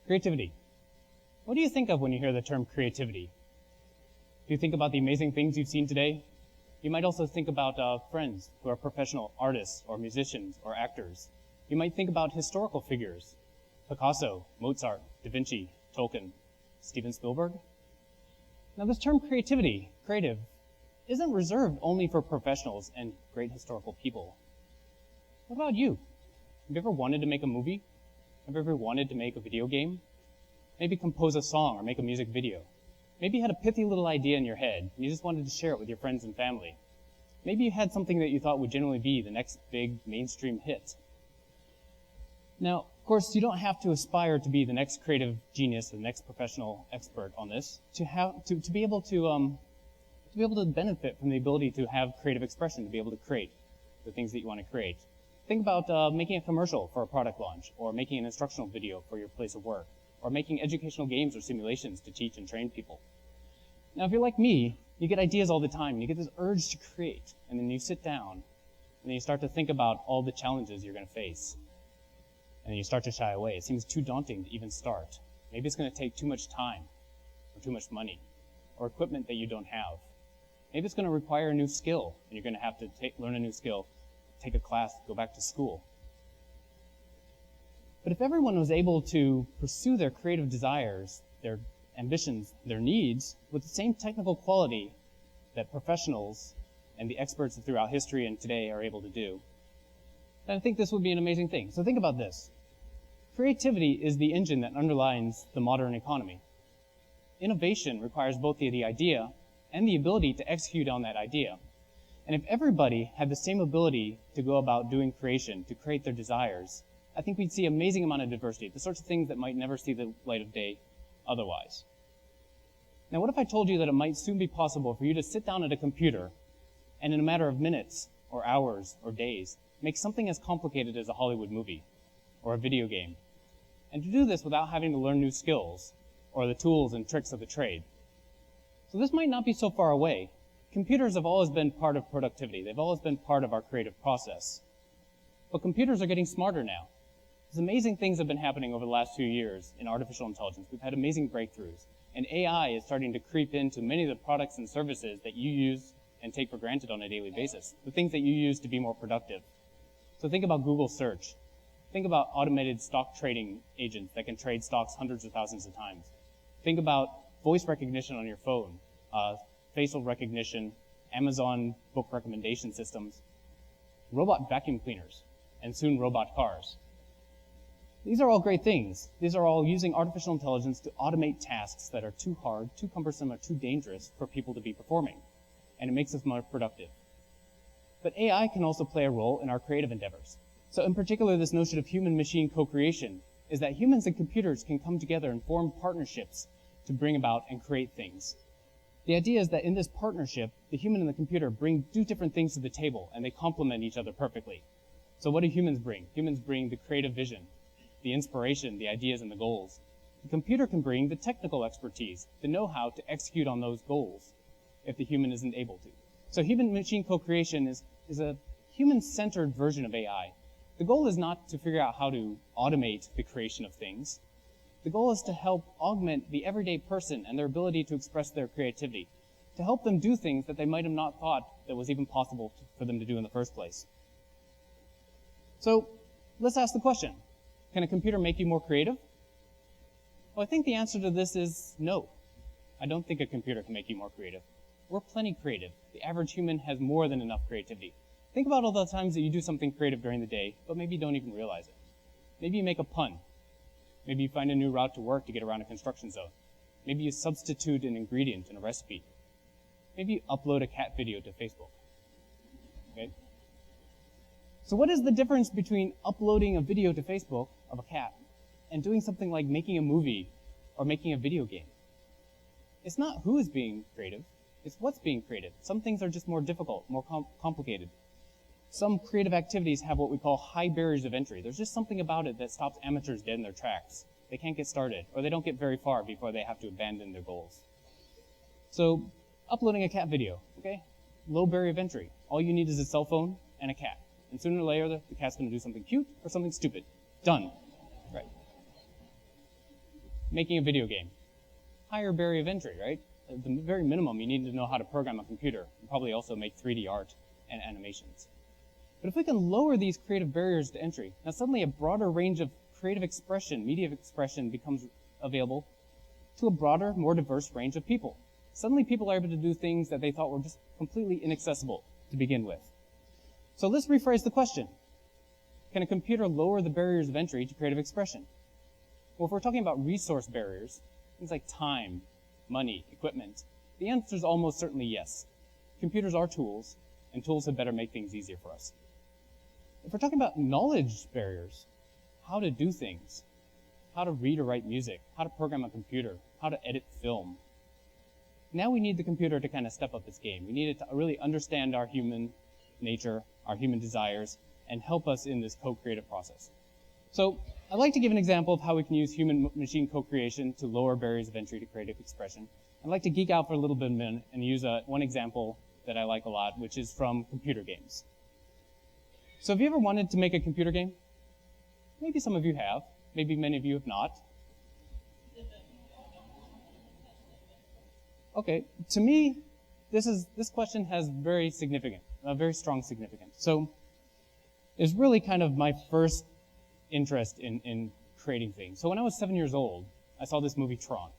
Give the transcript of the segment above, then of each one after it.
Creativity. What do you think of when you hear the term creativity? Do you think about the amazing things you've seen today? You might also think about friends who are professional artists or musicians or actors. You might think about historical figures, Picasso, Mozart, Da Vinci, Tolkien, Steven Spielberg. Now this term creativity, creative, isn't reserved only for professionals and great historical people. What about you? Have you ever wanted to make a movie? Have you ever wanted to make a video game? Maybe compose a song or make a music video. Maybe you had a pithy little idea in your head and you just wanted to share it with your friends and family. Maybe you had something that you thought would genuinely be the next big mainstream hit. Now, of course, you don't have to aspire to be the next creative genius or the next professional expert on this to be able to benefit from the ability to have creative expression, to be able to create the things that you want to create. Think about making a commercial for a product launch, or making an instructional video for your place of work, or making educational games or simulations to teach and train people. Now, if you're like me, you get ideas all the time, and you get this urge to create, and then you sit down, and then you start to think about all the challenges you're going to face, and then you start to shy away. It seems too daunting to even start. Maybe it's going to take too much time, or too much money, or equipment that you don't have. Maybe it's going to require a new skill, and you're going to have to learn a new skill, take a class, go back to school. But if everyone was able to pursue their creative desires, their ambitions, their needs, with the same technical quality that professionals and the experts throughout history and today are able to do, then I think this would be an amazing thing. So think about this. Creativity is the engine that underlines the modern economy. Innovation requires both the idea and the ability to execute on that idea. And if everybody had the same ability to go about doing creation, to create their desires, I think we'd see an amazing amount of diversity, the sorts of things that might never see the light of day otherwise. Now, what if I told you that it might soon be possible for you to sit down at a computer and in a matter of minutes or hours or days, make something as complicated as a Hollywood movie or a video game, and to do this without having to learn new skills or the tools and tricks of the trade? So this might not be so far away. Computers have always been part of productivity. They've always been part of our creative process. But computers are getting smarter now. There's amazing things have been happening over the last few years in artificial intelligence. We've had amazing breakthroughs. And AI is starting to creep into many of the products and services that you use and take for granted on a daily basis, the things that you use to be more productive. So think about Google search. Think about automated stock trading agents that can trade stocks hundreds of thousands of times. Think about voice recognition on your phone, facial recognition, Amazon book recommendation systems, robot vacuum cleaners, and soon robot cars. These are all great things. These are all using artificial intelligence to automate tasks that are too hard, too cumbersome, or too dangerous for people to be performing, and it makes us more productive. But AI can also play a role in our creative endeavors. So in particular, this notion of human-machine co-creation is that humans and computers can come together and form partnerships to bring about and create things. The idea is that in this partnership, the human and the computer do different things to the table, and they complement each other perfectly. So what do humans bring? Humans bring the creative vision, the inspiration, the ideas, and the goals. The computer can bring the technical expertise, the know-how to execute on those goals if the human isn't able to. So human-machine co-creation is a human-centered version of AI. The goal is not to figure out how to automate the creation of things. The goal is to help augment the everyday person and their ability to express their creativity, to help them do things that they might have not thought that was even possible for them to do in the first place. So let's ask the question, can a computer make you more creative? Well, I think the answer to this is no. I don't think a computer can make you more creative. We're plenty creative. The average human has more than enough creativity. Think about all the times that you do something creative during the day, but maybe you don't even realize it. Maybe you make a pun. Maybe you find a new route to work to get around a construction zone. Maybe you substitute an ingredient in a recipe. Maybe you upload a cat video to Facebook. Okay? So what is the difference between uploading a video to Facebook of a cat and doing something like making a movie or making a video game? It's not who is being creative, it's what's being creative. Some things are just more difficult, more complicated. Some creative activities have what we call high barriers of entry. There's just something about it that stops amateurs dead in their tracks. They can't get started, or they don't get very far before they have to abandon their goals. So, uploading a cat video, okay? Low barrier of entry. All you need is a cell phone and a cat. And sooner or later, the cat's going to do something cute or something stupid. Done. Right. making a video game. Higher barrier of entry, right? At the very minimum, you need to know how to program a computer and probably also make 3D art and animations. But if we can lower these creative barriers to entry, now suddenly a broader range of creative expression, media expression becomes available to a broader, more diverse range of people. Suddenly people are able to do things that they thought were just completely inaccessible to begin with. So let's rephrase the question. Can a computer lower the barriers of entry to creative expression? Well, if we're talking about resource barriers, things like time, money, equipment, the answer is almost certainly yes. Computers are tools, and tools had better make things easier for us. If we're talking about knowledge barriers, how to do things, how to read or write music, how to program a computer, how to edit film, now we need the computer to kind of step up its game. We need it to really understand our human nature, our human desires, and help us in this co-creative process. So I'd like to give an example of how we can use human-machine co-creation to lower barriers of entry to creative expression. I'd like to geek out for a little bit of a minute and use one example that I like a lot, which is from computer games. So have you ever wanted to make a computer game? Maybe some of you have. Maybe many of you have not. Okay, to me, this question has very strong significance. So it's really kind of my first interest in creating things. So when I was 7 years old, I saw this movie Tron.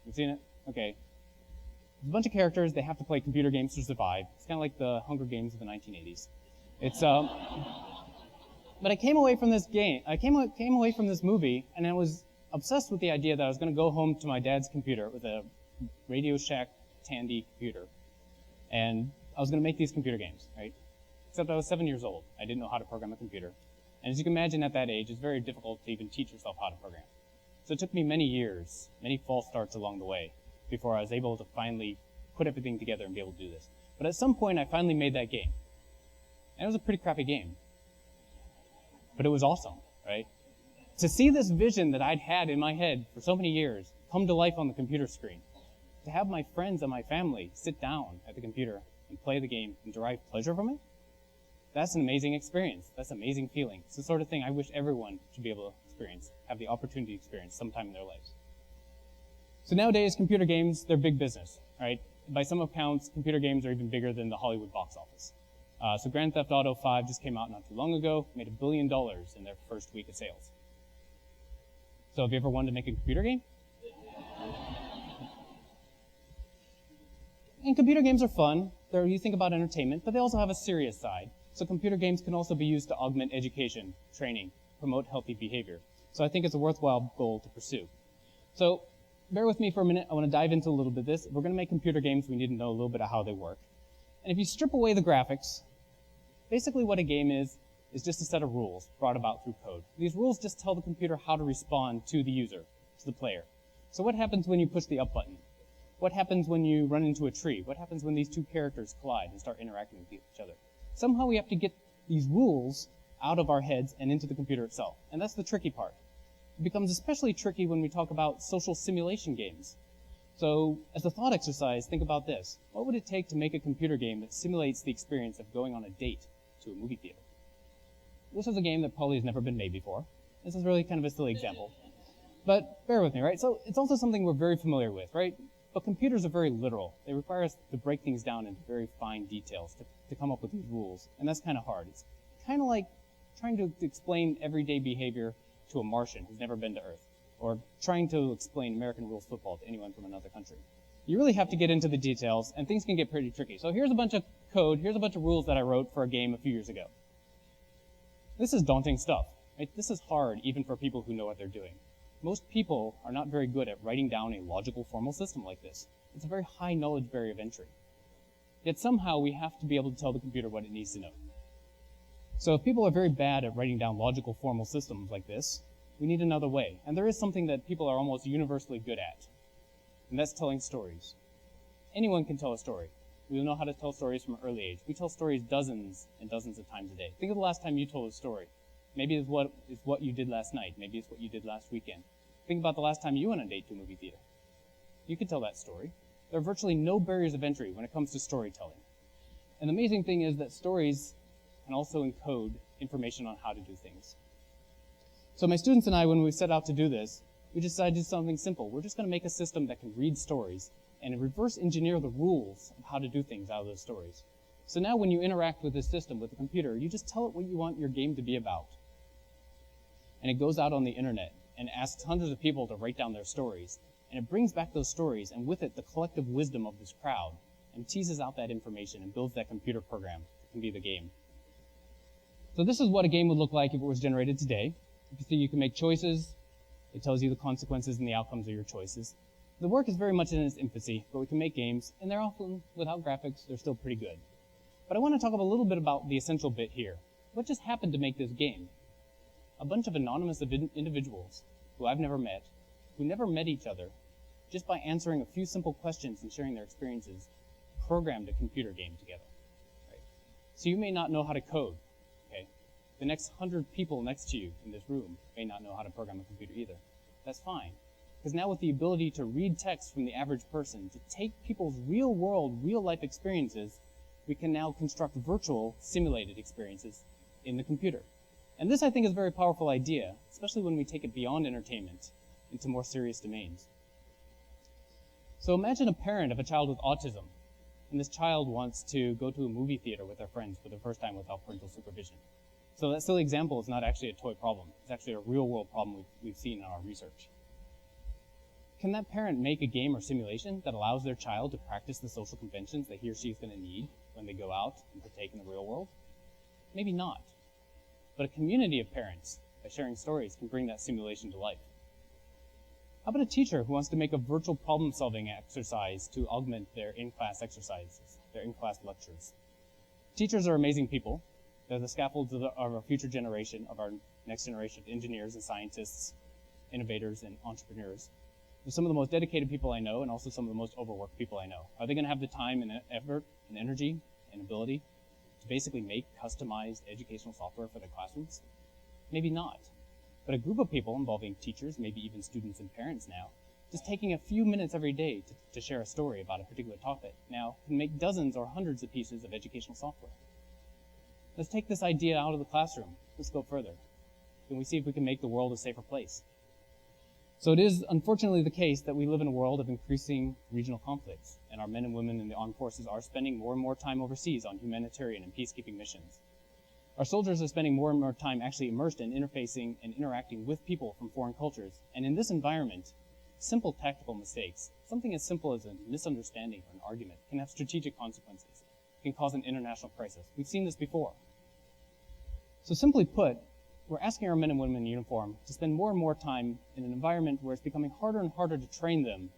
You've seen it? Okay. There's a bunch of characters, they have to play computer games to survive. It's kind of like the Hunger Games of the 1980s. It's but I came away from this movie, and I was obsessed with the idea that I was going to go home to my dad's computer with a Radio Shack Tandy computer, and I was going to make these computer games, right? Except I was 7 years old. I didn't know how to program a computer. And as you can imagine at that age, it's very difficult to even teach yourself how to program. So it took me many years, many false starts along the way, before I was able to finally put everything together and be able to do this. But at some point, I finally made that game. And it was a pretty crappy game. But it was awesome, right? To see this vision that I'd had in my head for so many years come to life on the computer screen, to have my friends and my family sit down at the computer and play the game and derive pleasure from it, that's an amazing experience. That's an amazing feeling. It's the sort of thing I wish everyone should be able to experience, have the opportunity to experience sometime in their lives. So nowadays, computer games, they're big business, right? By some accounts, computer games are even bigger than the Hollywood box office. So Grand Theft Auto 5 just came out not too long ago, made $1 billion in their first week of sales. So have you ever wanted to make a computer game? And computer games are fun. You think about entertainment, but they also have a serious side. So computer games can also be used to augment education, training, promote healthy behavior. So I think it's a worthwhile goal to pursue. So bear with me for a minute. I want to dive into a little bit of this. If we're going to make computer games, we need to know a little bit of how they work. And if you strip away the graphics, basically what a game is just a set of rules brought about through code. These rules just tell the computer how to respond to the user, to the player. So what happens when you push the up button? What happens when you run into a tree? What happens when these two characters collide and start interacting with each other? Somehow we have to get these rules out of our heads and into the computer itself. And that's the tricky part. It becomes especially tricky when we talk about social simulation games. So as a thought exercise, think about this. What would it take to make a computer game that simulates the experience of going on a date to a movie theater? This is a game that probably has never been made before. This is really kind of a silly example. But bear with me, right? So it's also something we're very familiar with, right? But computers are very literal. They require us to break things down into very fine details to come up with these rules. And that's kind of hard. It's kind of like trying to explain everyday behavior to a Martian who's never been to Earth, or trying to explain American rules football to anyone from another country. You really have to get into the details, and things can get pretty tricky. So here's a bunch of code, here's a bunch of rules that I wrote for a game a few years ago. This is daunting stuff, right? This is hard even for people who know what they're doing. Most people are not very good at writing down a logical formal system like this. It's a very high knowledge barrier of entry. Yet somehow we have to be able to tell the computer what it needs to know. So if people are very bad at writing down logical formal systems like this, we need another way. And there is something that people are almost universally good at, and that's telling stories. Anyone can tell a story. We know how to tell stories from an early age. We tell stories dozens and dozens of times a day. Think of the last time you told a story. Maybe it's what you did last night. Maybe it's what you did last weekend. Think about the last time you went on a date to a movie theater. You could tell that story. There are virtually no barriers of entry when it comes to storytelling. And the amazing thing is that stories can also encode information on how to do things. So my students and I, when we set out to do this, We decided to do something simple. We're just going to make a system that can read stories and reverse engineer the rules of how to do things out of those stories. So now when you interact with this system, with the computer, you just tell it what you want your game to be about. And it goes out on the internet and asks hundreds of people to write down their stories. And it brings back those stories, and with it, the collective wisdom of this crowd, and teases out that information and builds that computer program that can be the game. So this is what a game would look like if it was generated today. You can see you can make choices. It tells you the consequences and the outcomes of your choices. The work is very much in its infancy, but we can make games, and they're often, without graphics, they're still pretty good. But I want to talk a little bit about the essential bit here. What just happened to make this game? A bunch of anonymous individuals who I've never met, who never met each other, just by answering a few simple questions and sharing their experiences, programmed a computer game together. Right? So you may not know how to code. Okay? The next 100 people next to you in this room may not know how to program a computer either. That's fine. Because now with the ability to read text from the average person, to take people's real-world, real-life experiences, we can now construct virtual, simulated experiences in the computer. And this, I think, is a very powerful idea, especially when we take it beyond entertainment into more serious domains. So imagine a parent of a child with autism, and this child wants to go to a movie theater with their friends for the first time without parental supervision. So that silly example is not actually a toy problem. It's actually a real-world problem we've seen in our research. Can that parent make a game or simulation that allows their child to practice the social conventions that he or she is going to need when they go out and partake in the real world? Maybe not. But a community of parents, by sharing stories, can bring that simulation to life. How about a teacher who wants to make a virtual problem-solving exercise to augment their in-class exercises, their in-class lectures? Teachers are amazing people. They're the scaffolds of our future generation, of our next generation of engineers and scientists, innovators and entrepreneurs. They're some of the most dedicated people I know, and also some of the most overworked people I know. Are they going to have the time and effort and energy and ability to basically make customized educational software for their classrooms? Maybe not. But a group of people involving teachers, maybe even students and parents now, just taking a few minutes every day to share a story about a particular topic now can make dozens or hundreds of pieces of educational software. Let's take this idea out of the classroom. Let's go further. Can we see if we can make the world a safer place? So it is unfortunately the case that we live in a world of increasing regional conflicts, and our men and women in the armed forces are spending more and more time overseas on humanitarian and peacekeeping missions. Our soldiers are spending more and more time actually immersed in interfacing and interacting with people from foreign cultures. And in this environment, simple tactical mistakes, something as simple as a misunderstanding or an argument, can have strategic consequences. It can cause an international crisis. We've seen this before. So simply put, we're asking our men and women in uniform to spend more and more time in an environment where it's becoming harder and harder to train them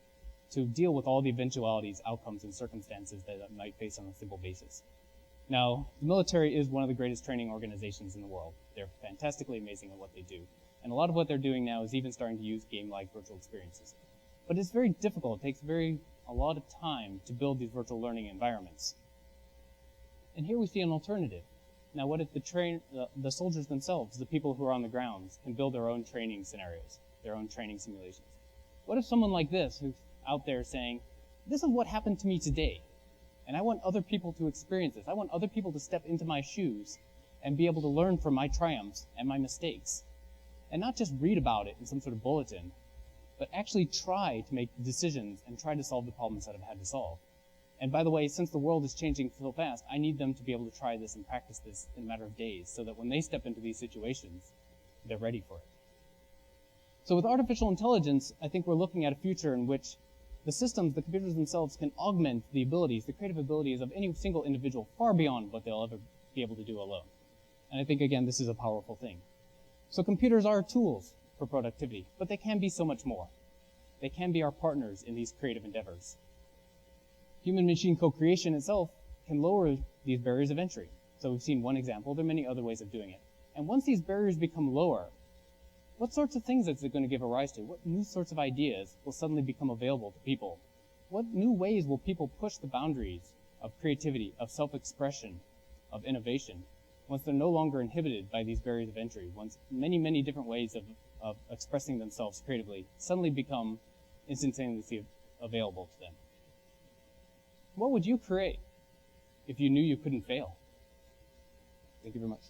to deal with all the eventualities, outcomes, and circumstances that they might face on a simple basis. Now, the military is one of the greatest training organizations in the world. They're fantastically amazing at what they do. And a lot of what they're doing now is even starting to use game-like virtual experiences. But it's very difficult. It takes a lot of time to build these virtual learning environments. And here we see an alternative. Now, what if the soldiers themselves, the people who are on the grounds, can build their own training scenarios, their own training simulations? What if someone like this, who's out there saying, this is what happened to me today, and I want other people to experience this. I want other people to step into my shoes and be able to learn from my triumphs and my mistakes, and not just read about it in some sort of bulletin, but actually try to make decisions and try to solve the problems that I've had to solve. And by the way, since the world is changing so fast, I need them to be able to try this and practice this in a matter of days so that when they step into these situations, they're ready for it. So with artificial intelligence, I think we're looking at a future in which the systems, the computers themselves, can augment the abilities, the creative abilities of any single individual far beyond what they'll ever be able to do alone. And I think, again, this is a powerful thing. So computers are tools for productivity, but they can be so much more. They can be our partners in these creative endeavors. Human-machine co-creation itself can lower these barriers of entry. So we've seen one example. There are many other ways of doing it. And once these barriers become lower, what sorts of things is it going to give a rise to? What new sorts of ideas will suddenly become available to people? What new ways will people push the boundaries of creativity, of self-expression, of innovation, once they're no longer inhibited by these barriers of entry, once many, many different ways of expressing themselves creatively suddenly become instantaneously available to them? What would you create if you knew you couldn't fail? Thank you very much.